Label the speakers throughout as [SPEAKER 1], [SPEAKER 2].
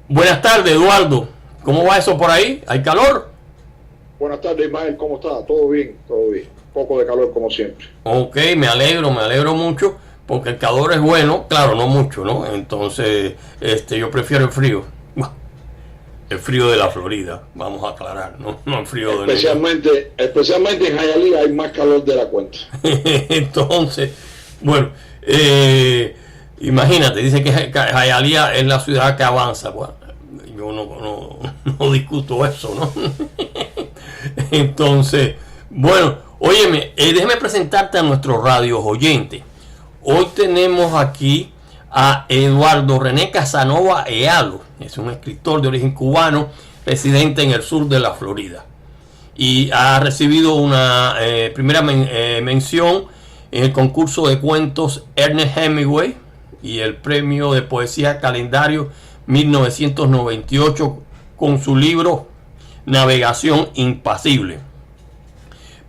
[SPEAKER 1] Buenas tardes, Eduardo. ¿Cómo va eso por ahí? ¿Hay calor?
[SPEAKER 2] Buenas tardes, Ismael, ¿cómo está? ¿Todo bien? Todo bien. Poco de calor como siempre.
[SPEAKER 1] Ok, me alegro mucho, porque el calor es bueno, claro, no mucho, ¿no? Entonces, yo prefiero el frío. Bueno, el frío de la Florida, vamos a aclarar, ¿no? No el frío de New York.
[SPEAKER 2] Especialmente en Hialeah hay más calor de la cuenta.
[SPEAKER 1] Entonces, bueno, imagínate, dice que Hialeah es la ciudad que avanza. Bueno, yo no discuto eso, ¿no? Entonces, bueno, óyeme, déjeme presentarte a nuestros radios oyentes. Hoy tenemos aquí a Eduardo René Casanova Ealo. Es un escritor de origen cubano, residente en el sur de la Florida. Y ha recibido una primera mención en el concurso de cuentos Ernest Hemingway y el premio de poesía Calendario 1998 con su libro Navegación Impasible,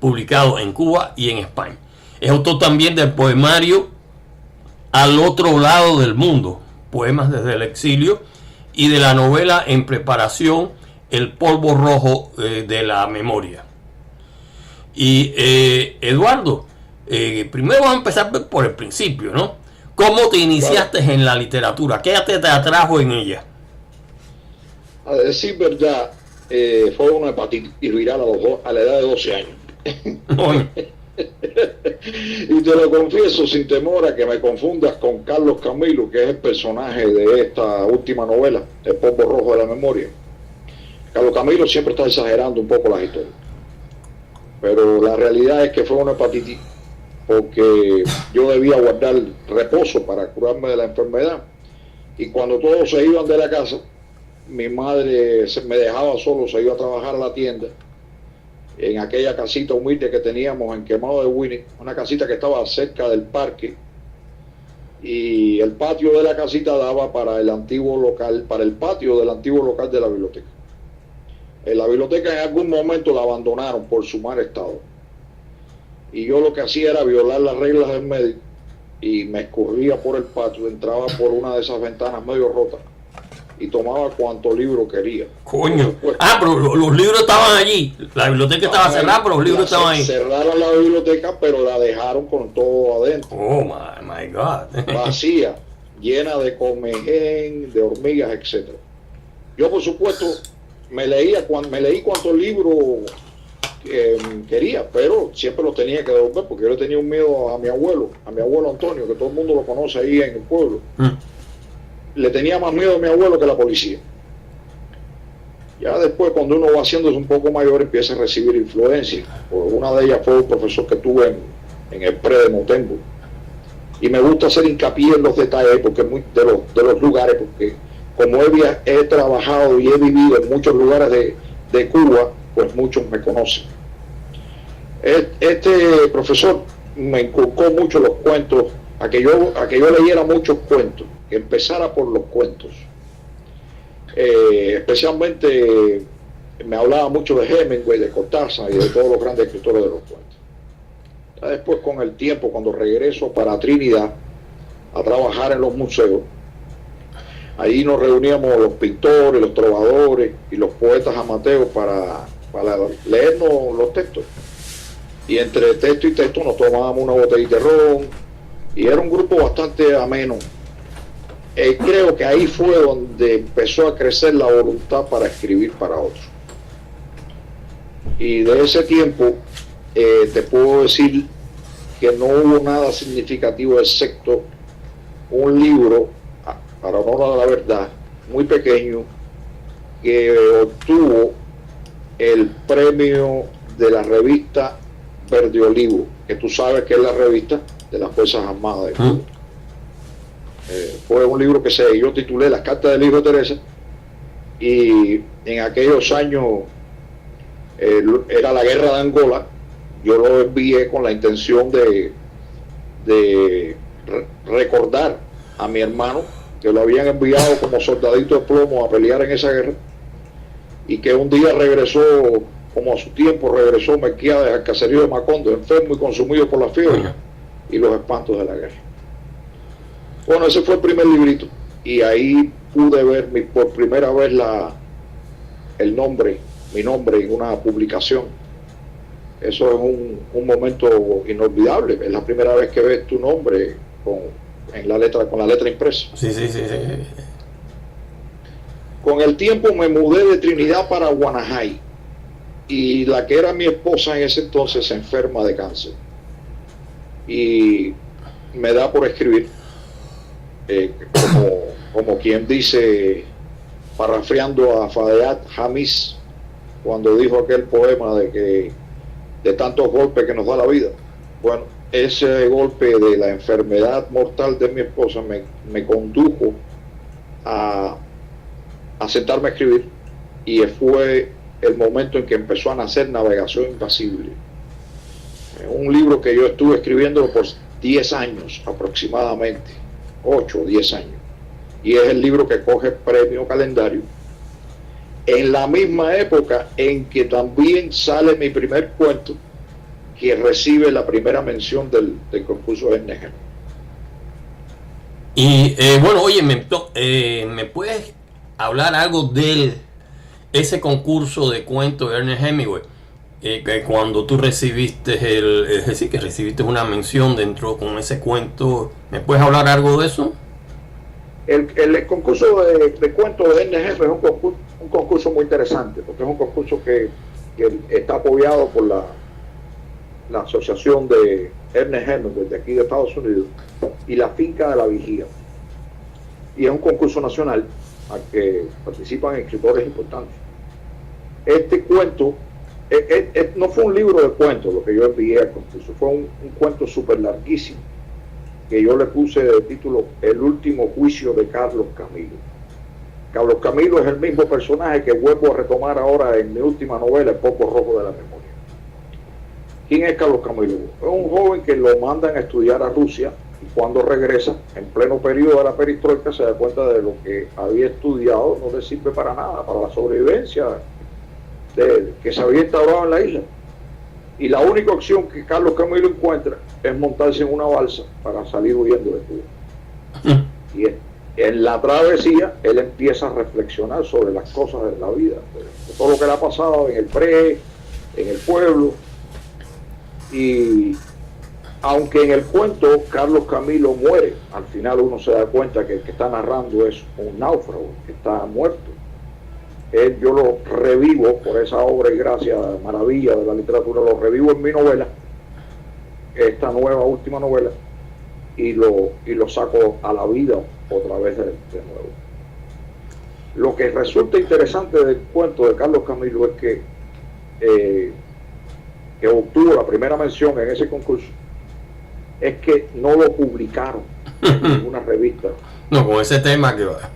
[SPEAKER 1] publicado en Cuba y en España. Es autor también del poemario Al otro lado del mundo, poemas desde el exilio, y de la novela en preparación El polvo rojo de la memoria. Y Eduardo, primero vamos a empezar por el principio, ¿no? ¿Cómo te iniciaste en la literatura? ¿Qué te atrajo en ella?
[SPEAKER 2] A decir verdad, fue una hepatitis viral a la edad de 12 años. Y te lo confieso sin temor a que me confundas con Carlos Camilo, que es el personaje de esta última novela, El polvo rojo de la memoria. Carlos Camilo siempre está exagerando un poco las historias, pero la realidad es que fue una hepatitis porque yo debía guardar reposo para curarme de la enfermedad, y cuando todos se iban de la casa, mi madre me dejaba solo, se iba a trabajar a la tienda en aquella casita humilde que teníamos en Quemado de Winnie, una casita que estaba cerca del parque, y el patio de la casita daba para el antiguo local, para el patio del antiguo local de la biblioteca. La biblioteca en algún momento la abandonaron por su mal estado, y yo lo que hacía era violar las reglas del medio y me escurría por el patio, entraba por una de esas ventanas medio rotas y tomaba cuanto libro quería.
[SPEAKER 1] Coño. Pero los libros estaban allí. La biblioteca estaba cerrada, pero los libros estaban ahí.
[SPEAKER 2] Cerraron la biblioteca, pero la dejaron con todo adentro.
[SPEAKER 1] Oh my God.
[SPEAKER 2] Vacía, llena de comején, de hormigas, etc. Yo, por supuesto, me leí cuantos libros quería, pero siempre los tenía que devolver porque yo le tenía un miedo a mi abuelo Antonio, que todo el mundo lo conoce ahí en el pueblo. Le tenía más miedo a mi abuelo que a la policía. Ya después, cuando uno va haciéndose un poco mayor, empieza a recibir influencias. Una de ellas fue un profesor que tuve en el pre de Motembo, y me gusta hacer hincapié en los detalles porque de los lugares, porque como he trabajado y he vivido en muchos lugares de Cuba, pues muchos me conocen. Este profesor me inculcó mucho los cuentos, a que yo leyera muchos cuentos, que empezara por los cuentos. Especialmente me hablaba mucho de Hemingway, de Cortázar y de todos los grandes escritores de los cuentos. Ya después, con el tiempo, cuando regreso para Trinidad a trabajar en los museos, ahí nos reuníamos los pintores, los trovadores y los poetas amateurs para leernos los textos. Y entre texto y texto nos tomábamos una botellita de ron, y era un grupo bastante ameno. Creo que ahí fue donde empezó a crecer la voluntad para escribir para otros. Y de ese tiempo te puedo decir que no hubo nada significativo excepto un libro, para honor a la verdad, muy pequeño, que obtuvo el premio de la revista Verde Olivo, que tú sabes que es la revista de las Fuerzas Armadas de Cuba. Fue un libro que yo titulé Las Cartas del Hijo de Teresa, y en aquellos años era la guerra de Angola. Yo lo envié con la intención de recordar a mi hermano, que lo habían enviado como soldadito de plomo a pelear en esa guerra, y que un día regresó, como a su tiempo regresó Melquiades al caserío de Macondo, enfermo y consumido por la fiebre y los espantos de la guerra. Bueno, ese fue el primer librito. y ahí pude ver por primera vez mi nombre en una publicación. Eso es un momento inolvidable. Es la primera vez que ves tu nombre con la letra impresa.
[SPEAKER 1] Sí.
[SPEAKER 2] Con el tiempo me mudé de Trinidad para Guanajay, y la que era mi esposa en ese entonces se enferma de cáncer y me da por escribir, como quien dice, parafraseando a Fayad Hamis cuando dijo aquel poema de que de tantos golpes que nos da la vida. Bueno, ese golpe de la enfermedad mortal de mi esposa me condujo a sentarme a escribir, y fue el momento en que empezó a nacer Navegación Impasible, un libro que yo estuve escribiendo por 10 años aproximadamente, 8 o 10 años, y es el libro que coge premio Calendario en la misma época en que también sale mi primer cuento, que recibe la primera mención del concurso de NG.
[SPEAKER 1] Y bueno, oye, ¿me puedes hablar algo de ese concurso de cuentos de Ernest Hemingway? Que cuando tú recibiste es decir, que recibiste una mención dentro con ese cuento, ¿me puedes hablar algo de eso?
[SPEAKER 2] El concurso de cuentos de Ernest Hemingway es un concurso muy interesante, porque es un concurso que está apoyado por la asociación de Ernest Hemingway de aquí de Estados Unidos y la Finca de la Vigía, y es un concurso nacional al que participan escritores importantes. Este cuento no fue un libro de cuentos lo que yo envié al concurso, fue un cuento súper larguísimo que yo le puse de título El último juicio de Carlos Camilo. Carlos Camilo es el mismo personaje que vuelvo a retomar ahora en mi última novela, El Polvo Rojo de la Memoria. ¿Quién es Carlos Camilo? Es un joven que lo mandan a estudiar a Rusia, y cuando regresa, en pleno periodo de la perestroika, se da cuenta de lo que había estudiado no le sirve para nada, para la sobrevivencia que se había instaurado en la isla. Y la única opción que Carlos Camilo encuentra es montarse en una balsa para salir huyendo de Cuba. Y en la travesía él empieza a reflexionar sobre las cosas de la vida, de todo lo que le ha pasado en en el pueblo. Y aunque en el cuento Carlos Camilo muere, al final uno se da cuenta que el que está narrando es un náufrago, que está muerto. Yo lo revivo por esa obra y gracia, maravilla de la literatura, lo revivo en mi novela, esta nueva última novela, y lo saco a la vida otra vez de nuevo. Lo que resulta interesante del cuento de Carlos Camilo es que obtuvo la primera mención en ese concurso, es que no lo publicaron en ninguna revista.
[SPEAKER 1] No, con ese tema que va.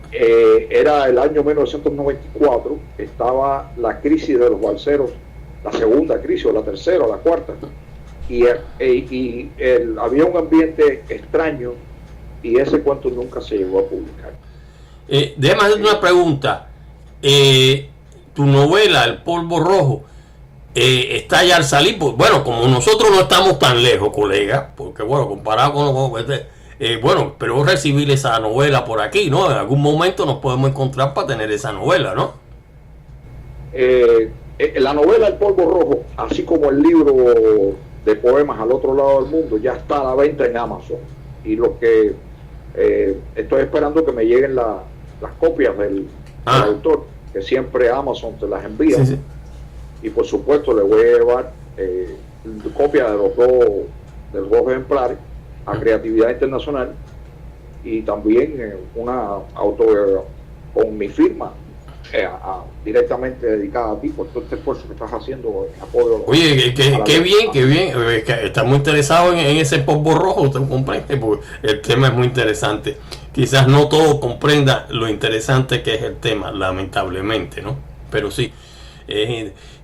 [SPEAKER 2] Era el año 1994, estaba la crisis de los balseros, la segunda crisis, o la tercera, o la cuarta, y había un ambiente extraño, y ese cuento nunca se llegó a publicar.
[SPEAKER 1] Déjame hacerte una pregunta. Tu novela, El Polvo Rojo, está ya al salir. Bueno, como nosotros no estamos tan lejos, colega, porque bueno, comparado con bueno, pero recibir esa novela por aquí, ¿no? En algún momento nos podemos encontrar para tener esa novela, ¿no?
[SPEAKER 2] La novela El Polvo Rojo, así como el libro de poemas Al Otro Lado del Mundo, ya está a la venta en Amazon. Y lo que estoy esperando que me lleguen las copias del autor, que siempre Amazon te las envía. Sí. Y por supuesto le voy a llevar copias de los dos ejemplares a Creatividad Internacional, y también una auto con mi firma directamente dedicada a ti por todo este esfuerzo que estás haciendo en apoyo.
[SPEAKER 1] Oye, qué bien, está muy interesado en ese polvo rojo, usted comprende, porque el tema es muy interesante. Quizás no todo comprenda lo interesante que es el tema, lamentablemente, ¿no? Pero sí.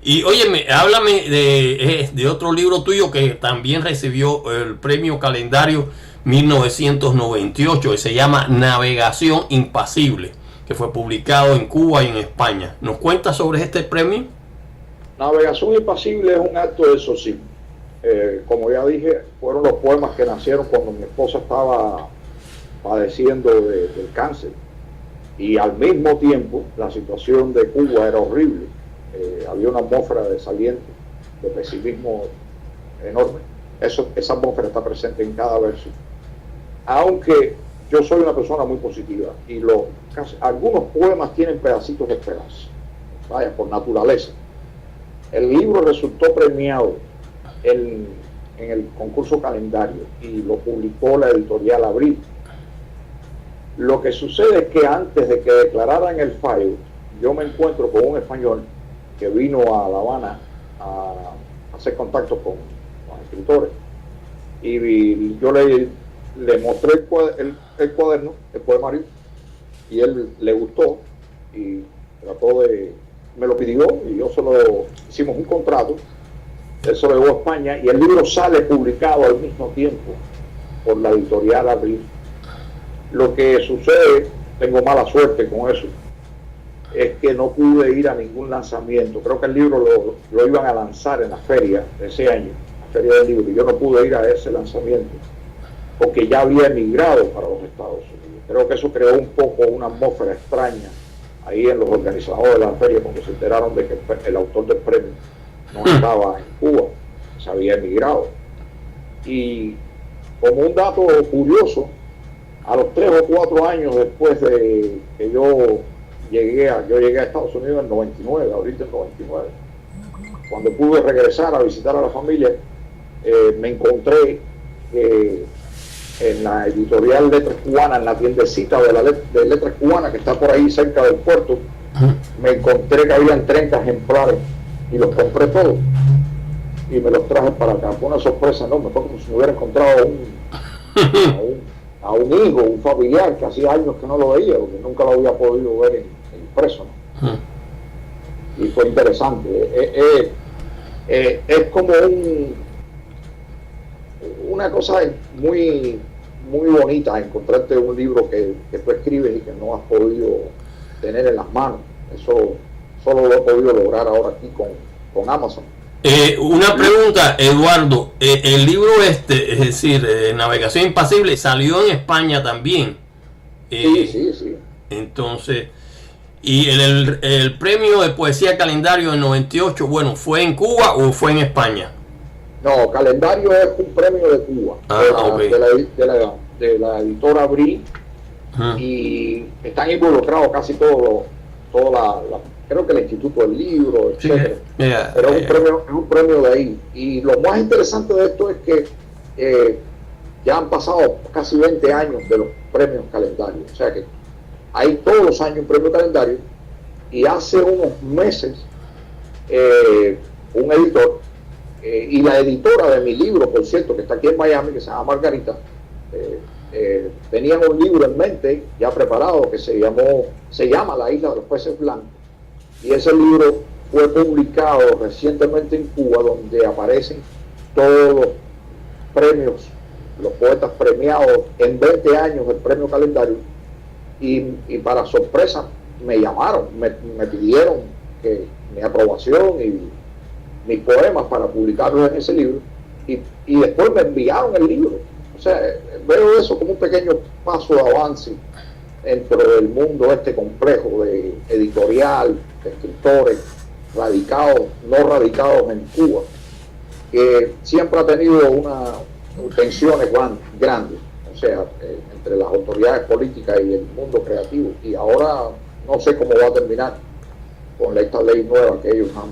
[SPEAKER 1] Y óyeme, háblame de otro libro tuyo que también recibió el premio Calendario 1998, que se llama Navegación Impasible, que fue publicado en Cuba y en España. ¿Nos cuentas sobre este premio?
[SPEAKER 2] Navegación Impasible es un acto de exorcismo. Como ya dije, fueron los poemas que nacieron cuando mi esposa estaba padeciendo del cáncer. Y al mismo tiempo la situación de Cuba era horrible. Había una atmósfera de desaliento, de pesimismo enorme. Esa atmósfera está presente en cada verso. Aunque yo soy una persona muy positiva y algunos poemas tienen pedacitos de esperanza, vaya, por naturaleza. El libro resultó premiado en el concurso Calendario y lo publicó la editorial Abril. Lo que sucede es que antes de que declararan el fallo, yo me encuentro con un español que vino a La Habana a hacer contacto con escritores, y yo le mostré el cuaderno, el poemario, y él le gustó y me lo pidió, y hicimos un contrato. Él se lo llevó a España y el libro sale publicado al mismo tiempo por la editorial Abril. Lo que sucede, tengo mala suerte con eso, es que no pude ir a ningún lanzamiento. Creo que el libro lo iban a lanzar en la feria de ese año, la feria del libro, y yo no pude ir a ese lanzamiento porque ya había emigrado para los Estados Unidos. Creo que eso creó un poco una atmósfera extraña ahí en los organizadores de la feria, cuando se enteraron de que el autor del premio no estaba en Cuba, se había emigrado. Y como un dato curioso, a los 3 o 4 años después de que yo llegué a Estados Unidos en el 99, ahorita en 99, cuando pude regresar a visitar a la familia, me encontré en la editorial Letras Cubanas, en la tiendecita de Letras Cubanas que está por ahí cerca del puerto, me encontré que habían 30 ejemplares y los compré todos y me los traje para acá. Fue una sorpresa enorme, fue como si me hubiera encontrado a un hijo, un familiar que hacía años que no lo veía, porque nunca lo había podido ver en impreso, ¿no? Y fue interesante. Es como una cosa muy, muy bonita encontrarte un libro que tú escribes y que no has podido tener en las manos. Eso solo lo he podido lograr ahora aquí con Amazon.
[SPEAKER 1] Una pregunta, Eduardo. El libro es decir, Navegación Impasible, salió en España también.
[SPEAKER 2] Sí.
[SPEAKER 1] Entonces, y el premio de poesía Calendario del 98, bueno, ¿fue en Cuba o fue en España?
[SPEAKER 2] No, Calendario es un premio de Cuba, de la editora Abril, y están involucrados casi toda creo que el Instituto del Libro, etc. Pero es un premio de ahí. Y lo más interesante de esto es que ya han pasado casi 20 años de los premios Calendario. O sea que hay todos los años un premio Calendario, y hace unos meses un editor, y la editora de mi libro, por cierto, que está aquí en Miami, que se llama Margarita, tenían un libro en mente ya preparado que se llama La Isla de los Peces Blancos, y ese libro fue publicado recientemente en Cuba, donde aparecen todos los premios, los poetas premiados en 20 años del premio Calendario, y para sorpresa me llamaron, me pidieron que mi aprobación y mis poemas para publicarlos en ese libro, y después me enviaron el libro. O sea, veo eso como un pequeño paso de avance dentro del mundo complejo de editorial, de escritores radicados, no radicados en Cuba, que siempre ha tenido unas tensiones grandes, o sea, entre las autoridades políticas y el mundo creativo, y ahora no sé cómo va a terminar con esta ley nueva que ellos han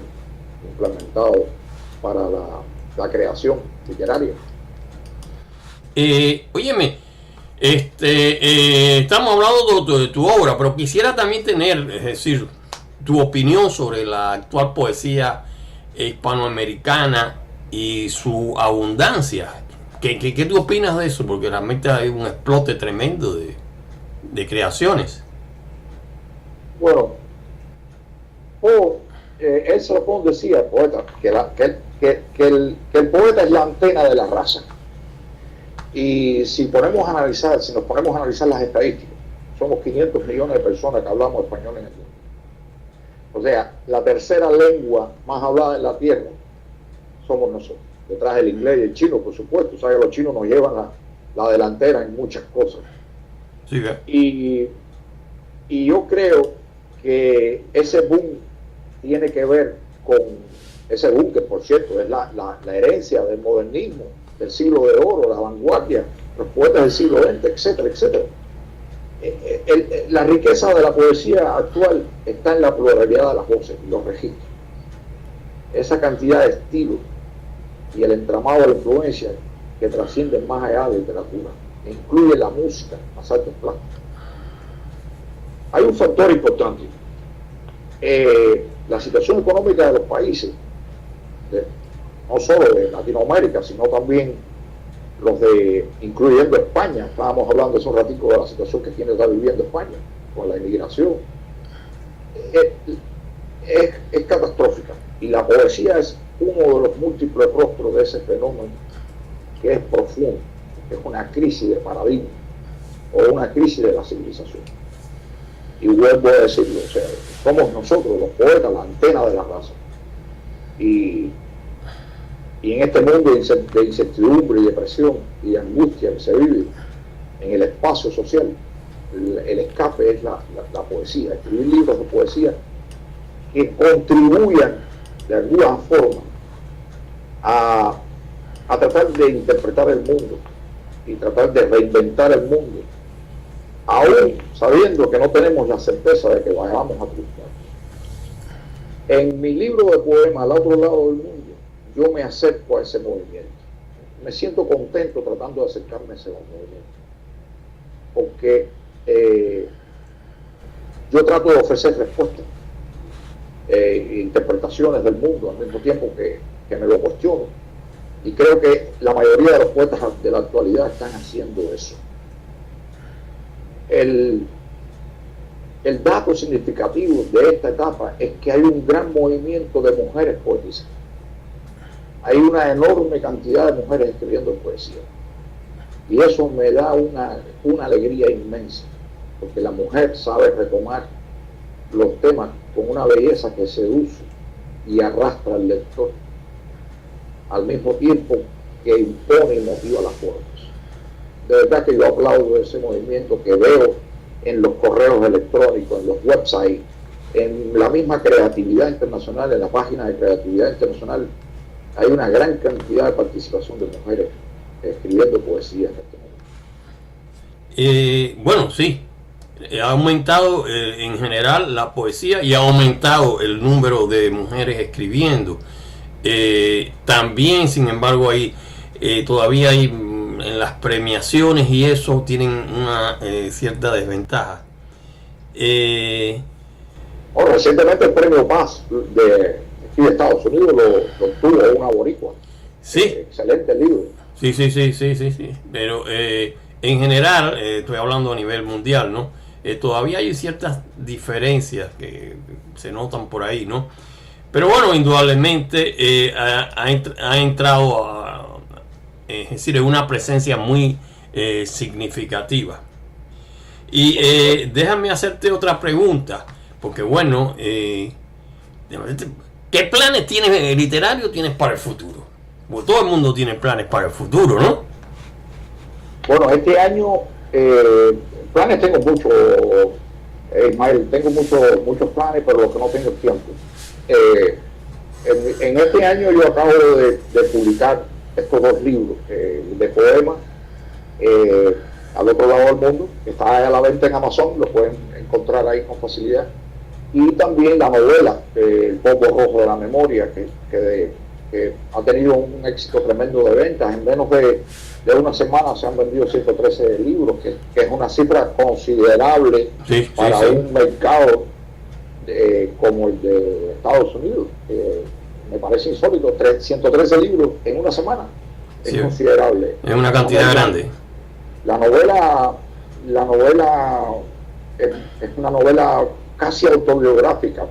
[SPEAKER 2] implementado para la creación literaria.
[SPEAKER 1] Óyeme, estamos hablando de tu obra, pero quisiera también tener, es decir, tu opinión sobre la actual poesía hispanoamericana y su abundancia. ¿Qué tú opinas de eso? Porque realmente hay un explote tremendo de creaciones.
[SPEAKER 2] Bueno, Ezra Pound decía, poeta, que el poeta es la antena de la raza. Y si nos ponemos a analizar las estadísticas, somos 500 millones de personas que hablamos español en el mundo. O sea, la tercera lengua más hablada en la tierra somos nosotros, detrás del inglés y el chino, por supuesto. O sea, que los chinos nos llevan la delantera en muchas cosas.
[SPEAKER 1] Sí,
[SPEAKER 3] y yo creo que ese boom tiene que ver con ese boom que, por cierto, es la herencia del modernismo, del siglo de oro, la vanguardia, los poetas del siglo XX, etcétera, etcétera. La riqueza de la poesía actual está en la pluralidad de las voces y los registros. Esa cantidad de estilos y el entramado de la influencia que trascienden más allá de literatura, incluye la música, las artes plásticas. Hay un factor importante. La situación económica de los países, no solo de Latinoamérica, sino también incluyendo España. Estábamos hablando hace un ratito de la situación que tiene que estar viviendo España con la inmigración. Es catastrófica. Y la poesía es uno de los múltiples rostros de ese fenómeno que es profundo, que es una crisis de paradigma o una crisis de la civilización. Y vuelvo a decirlo, o sea, somos nosotros los poetas, la antena de la raza. Y en este mundo de incertidumbre y depresión y de angustia que se vive en el espacio social, el escape es la poesía, escribir libros de poesía que contribuyan de alguna forma a tratar de interpretar el mundo y tratar de reinventar el mundo, aún sabiendo que no tenemos la certeza de que vayamos a triunfar. En mi libro de poemas, Al otro lado del mundo, yo me acerco a ese movimiento. Me siento contento tratando de acercarme a ese movimiento, porque yo trato de ofrecer respuestas, interpretaciones del mundo al mismo tiempo que me lo cuestiono. Y creo que la mayoría de los poetas de la actualidad están haciendo eso. El dato significativo de esta etapa es que hay un gran movimiento de mujeres poetisas. Hay una enorme cantidad de mujeres escribiendo poesía. Y eso me da una alegría inmensa, porque la mujer sabe retomar los temas con una belleza que seduce y arrastra al lector, al mismo tiempo que impone y motiva las formas. De verdad que yo aplaudo ese movimiento que veo en los correos electrónicos, en los websites, en la misma creatividad internacional, en la página de creatividad internacional. Hay una gran cantidad de participación de mujeres escribiendo poesía en este momento.
[SPEAKER 1] Bueno, sí, ha aumentado en general la poesía y ha aumentado el número de mujeres escribiendo. También, sin embargo, todavía hay en las premiaciones y eso tienen una cierta desventaja.
[SPEAKER 3] Recientemente el premio Paz de Estados Unidos lo obtuvo una boricua.
[SPEAKER 1] Sí.
[SPEAKER 3] Excelente libro.
[SPEAKER 1] Sí. Pero en general, estoy hablando a nivel mundial, ¿no? Todavía hay ciertas diferencias que se notan por ahí, ¿no? Pero bueno, indudablemente ha entrado es decir, es una presencia muy significativa. Y déjame hacerte otra pregunta, porque bueno, ¿qué planes literarios tienes para el futuro? Porque todo el mundo tiene planes para el futuro, ¿no?
[SPEAKER 3] Bueno, este año planes tengo muchos, Ismael, tengo muchos planes, pero lo que no tengo es tiempo. En este año yo acabo de publicar estos dos libros de poemas, Al otro lado del mundo, que está a la venta en Amazon, lo pueden encontrar ahí con facilidad, y también la novela, El polvo rojo de la memoria, que ha tenido un éxito tremendo de ventas. En menos de una semana se han vendido 113 libros, que es una cifra considerable para un mercado como el de Estados Unidos. Me parece insólito, 113 libros en una semana. Es considerable.
[SPEAKER 1] Es una cantidad grande.
[SPEAKER 3] La novela es una novela casi autobiográfica,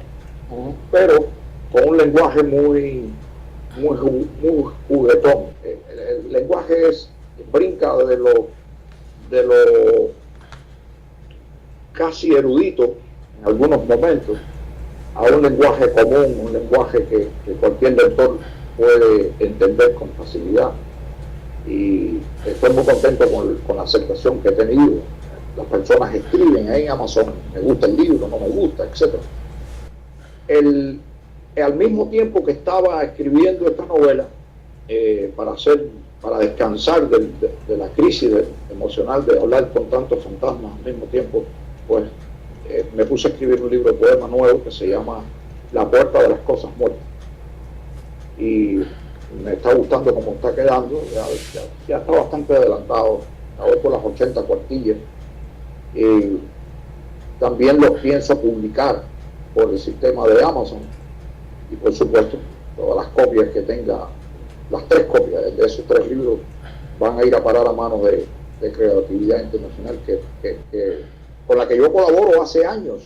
[SPEAKER 3] pero con un lenguaje muy juguetón. El lenguaje brinca de lo casi erudito en algunos momentos a un lenguaje común, un lenguaje que cualquier lector puede entender con facilidad. Y estoy muy contento con la aceptación que he tenido las personas escriben ahí en Amazon, me gusta el libro, no me gusta, etc. Al mismo tiempo que estaba escribiendo esta novela, para descansar de la crisis emocional de hablar con tantos fantasmas al mismo tiempo, pues me puse a escribir un libro de poema nuevo que se llama La puerta de las cosas muertas. Y me está gustando cómo está quedando, ya está bastante adelantado, voy por las 80 cuartillas. También los pienso publicar por el sistema de Amazon, y por supuesto todas las copias que tenga, las 3 copias de esos 3 libros van a ir a parar a manos de Creatividad Internacional, con la que yo colaboro hace años.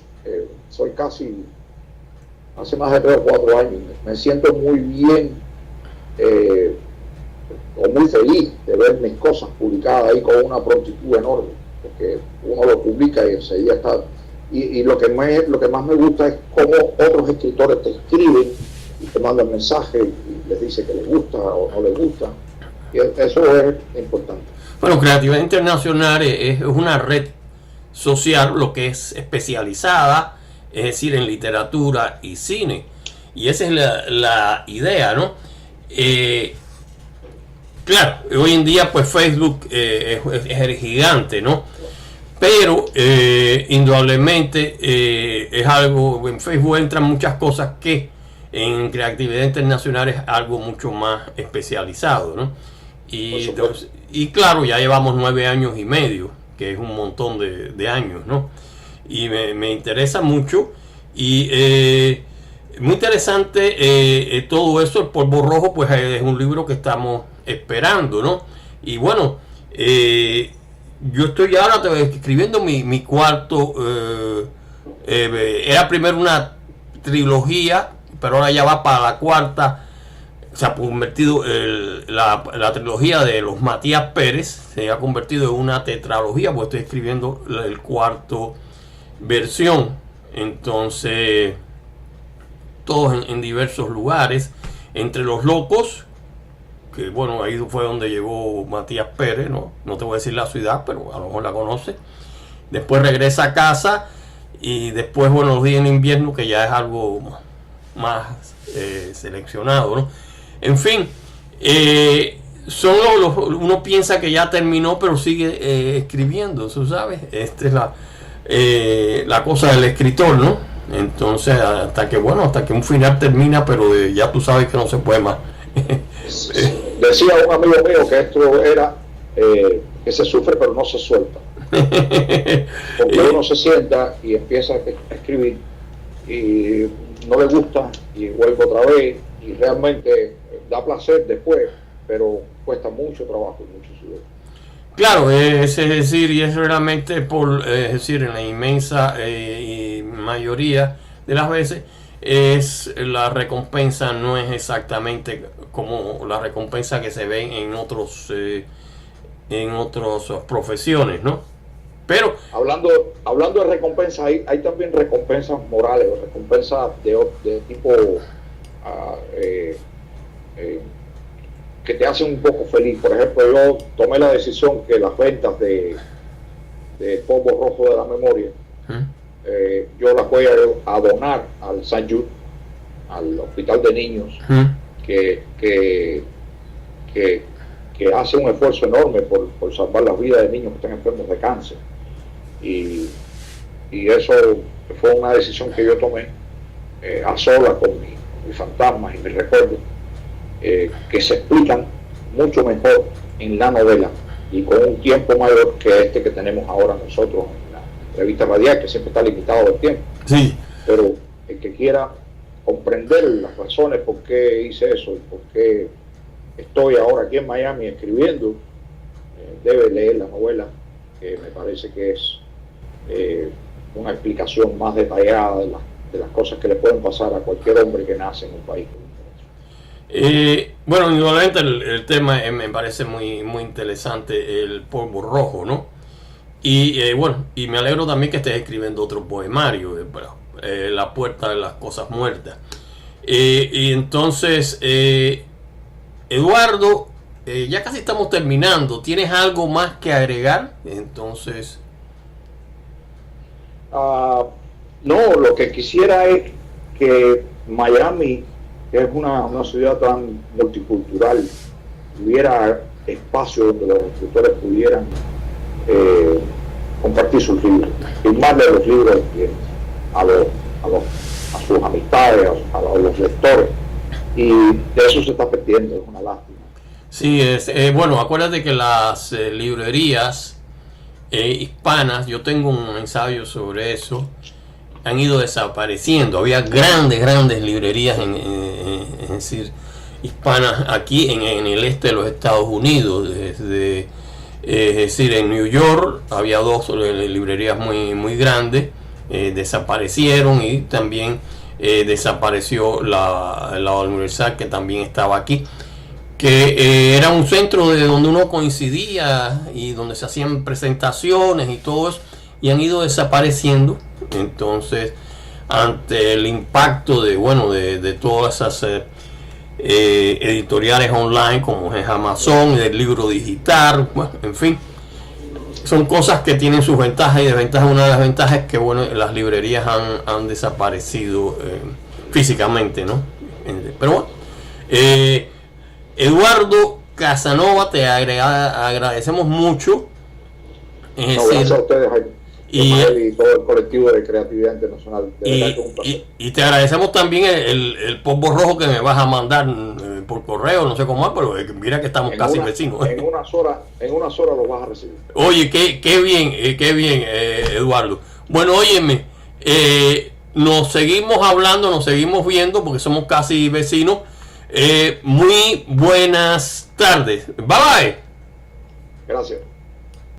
[SPEAKER 3] Soy hace más de 3 o 4 años. Me siento muy bien o muy feliz de ver mis cosas publicadas ahí con una prontitud enorme, porque uno lo publica y enseguida está. Y lo que más me gusta es cómo otros escritores te escriben y te mandan mensajes y les dice que les gusta o no les gusta. Y eso es importante.
[SPEAKER 1] Bueno, Creatividad Internacional es una red social, lo que es especializada, es decir, en literatura y cine. Y esa es la idea, ¿no? Claro, hoy en día pues Facebook es el gigante, ¿no? Pero indudablemente es algo, en Facebook entran muchas cosas que en Creatividad Internacional es algo mucho más especializado, ¿no? Y claro, ya llevamos 9 años y medio, que es un montón de años, ¿no? Y me interesa mucho y muy interesante todo eso. El Polvo Rojo pues es un libro que estamos esperando, ¿no? Y bueno, yo estoy ahora escribiendo mi cuarto, era primero una trilogía, pero ahora ya va para la cuarta. Se ha convertido la trilogía de los Matías Pérez, se ha convertido en una tetralogía, pues estoy escribiendo el cuarto versión. Entonces, todos en diversos lugares, entre Los Locos, que bueno, ahí fue donde llegó Matías Pérez, no te voy a decir la ciudad, pero a lo mejor la conoce. Después Regresa a Casa, y después, bueno, Los Días en Invierno, que ya es algo más seleccionado, ¿no? En fin, uno piensa que ya terminó, pero sigue escribiendo, ¿tú sabes? Esta es la cosa del escritor, ¿no? Entonces, hasta que un final termina, pero ya tú sabes que no se puede más.
[SPEAKER 3] Decía un amigo mío que esto era que se sufre pero no se suelta, porque uno se sienta y empieza a escribir y no le gusta y vuelve otra vez y realmente da placer después, pero cuesta mucho trabajo y mucho sudor.
[SPEAKER 1] Claro, es decir, y es realmente es decir, en la inmensa y mayoría de las veces la recompensa no es exactamente como la recompensa que se ve en otras profesiones, ¿no? Pero
[SPEAKER 3] hablando de recompensas, hay también recompensas morales o recompensas de tipo que te hacen un poco feliz. Por ejemplo, yo tomé la decisión que las ventas de Polvo Rojo de la Memoria, yo las voy a donar al San Jude, al hospital de niños, que hace un esfuerzo enorme por salvar las vidas de niños que están enfermos de cáncer. Y eso fue una decisión que yo tomé a solas con mis fantasmas y mis recuerdos, que se explican mucho mejor en la novela y con un tiempo mayor que que tenemos ahora nosotros en la revista radial, que siempre está limitado el tiempo.
[SPEAKER 1] Sí.
[SPEAKER 3] Pero el que quiera comprender las razones por qué hice eso y por qué estoy ahora aquí en Miami escribiendo, debe leer la novela, que me parece que es una explicación más detallada de las cosas que le pueden pasar a cualquier hombre que nace en un país.
[SPEAKER 1] Bueno, indudablemente el tema me parece muy, muy interesante, el Polvo Rojo, ¿no? Y bueno, y me alegro también que estés escribiendo otro poemario, La Puerta de las Cosas Muertas. Y entonces, Eduardo, ya casi estamos terminando. ¿Tienes algo más que agregar? Entonces,
[SPEAKER 3] No, lo que quisiera es que Miami, que es una ciudad tan multicultural, tuviera espacio donde los escritores pudieran compartir sus libros, firmarle los libros a sus amistades, a los lectores, y de eso se está perdiendo, es una lástima.
[SPEAKER 1] Sí, bueno, acuérdate que las librerías hispanas, yo tengo un ensayo sobre eso, han ido desapareciendo. Había grandes librerías es decir, hispanas aquí en el este de los Estados Unidos. Es decir, en New York había 2 librerías muy grandes, desaparecieron, y también desapareció la Universal, que también estaba aquí, que era un centro de donde uno coincidía y donde se hacían presentaciones y todo eso, y han ido desapareciendo. Entonces, ante el impacto de todas esas editoriales online, como es Amazon, el libro digital, bueno, en fin, son cosas que tienen sus ventajas y desventajas. Una de las ventajas es que las librerías han desaparecido físicamente, ¿no? Pero bueno, Eduardo Casanova, te agradecemos mucho.
[SPEAKER 3] Gracias a ustedes, Jaime, y todo el colectivo de creatividad internacional.
[SPEAKER 1] Y te agradecemos también el polvo rojo que me vas a mandar por correo, no sé cómo es, pero mira que estamos casi vecinos.
[SPEAKER 3] En unas horas lo vas a recibir.
[SPEAKER 1] Oye, qué bien, Eduardo. Bueno, óyeme, nos seguimos hablando, nos seguimos viendo, porque somos casi vecinos. Muy buenas tardes. Bye bye.
[SPEAKER 3] Gracias.